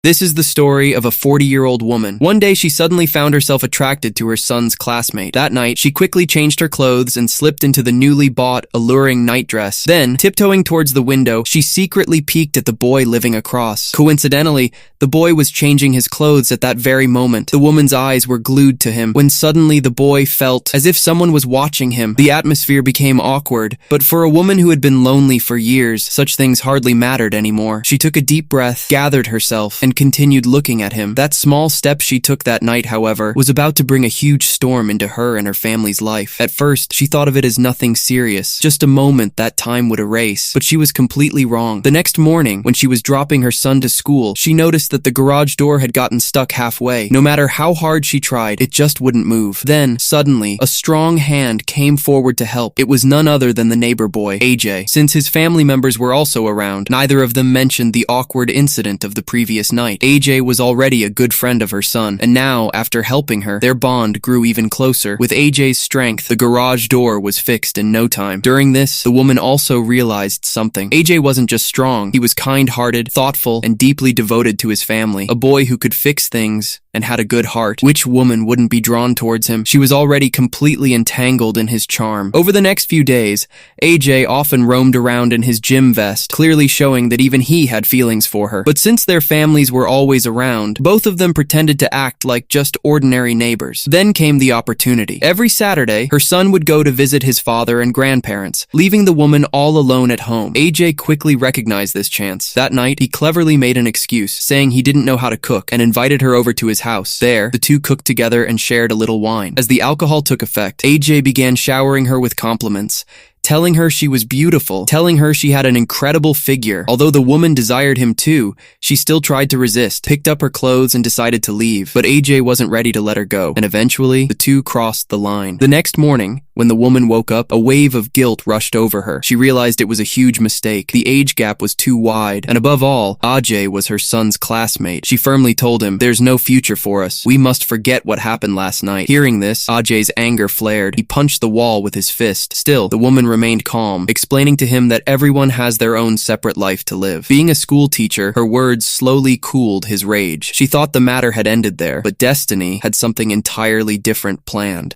This is the story of a 40-year-old woman. One day she suddenly found herself attracted to her son's classmate. That night, she quickly changed her clothes and slipped into the newly bought, alluring nightdress. Then, tiptoeing towards the window, she secretly peeked at the boy living across. Coincidentally, the boy was changing his clothes at that very moment. The woman's eyes were glued to him, when suddenly the boy felt as if someone was watching him. The atmosphere became awkward, but for a woman who had been lonely for years, such things hardly mattered anymore. She took a deep breath, gathered herself, and continued looking at him. That small step she took that night, however, was about to bring a huge storm into her and her family's life. At first, she thought of it as nothing serious, just a moment that time would erase. But she was completely wrong. The next morning, when she was dropping her son to school, she noticed that the garage door had gotten stuck halfway. No matter how hard she tried, it just wouldn't move. Then, suddenly, a strong hand came forward to help. It was none other than the neighbor boy, AJ. Since his family members were also around, neither of them mentioned the awkward incident of the previous night. AJ was already a good friend of her son, and now, after helping her, their bond grew even closer. With AJ's strength, the garage door was fixed in no time. During this, the woman also realized something. AJ wasn't just strong, he was kind-hearted, thoughtful, and deeply devoted to his family. A boy who could fix things and had a good heart. Which woman wouldn't be drawn towards him? She was already completely entangled in his charm. Over the next few days, AJ often roamed around in his gym vest, clearly showing that even he had feelings for her. But since their families were always around, both of them pretended to act like just ordinary neighbors. Then came the opportunity. Every Saturday, her son would go to visit his father and grandparents, leaving the woman all alone at home. AJ quickly recognized this chance. That night, he cleverly made an excuse, saying he didn't know how to cook, and invited her over to his house. There, the two cooked together and shared a little wine. As the alcohol took effect, AJ began showering her with compliments, telling her she was beautiful, telling her she had an incredible figure. Although the woman desired him too, she still tried to resist, picked up her clothes and decided to leave. But AJ wasn't ready to let her go, and eventually, the two crossed the line. The next morning, when the woman woke up, a wave of guilt rushed over her. She realized it was a huge mistake. The age gap was too wide, and above all, Ajay was her son's classmate. She firmly told him, "There's no future for us. We must forget what happened last night." Hearing this, Ajay's anger flared. He punched the wall with his fist. Still, the woman remained calm, explaining to him that everyone has their own separate life to live. Being a school teacher, her words slowly cooled his rage. She thought the matter had ended there, but destiny had something entirely different planned.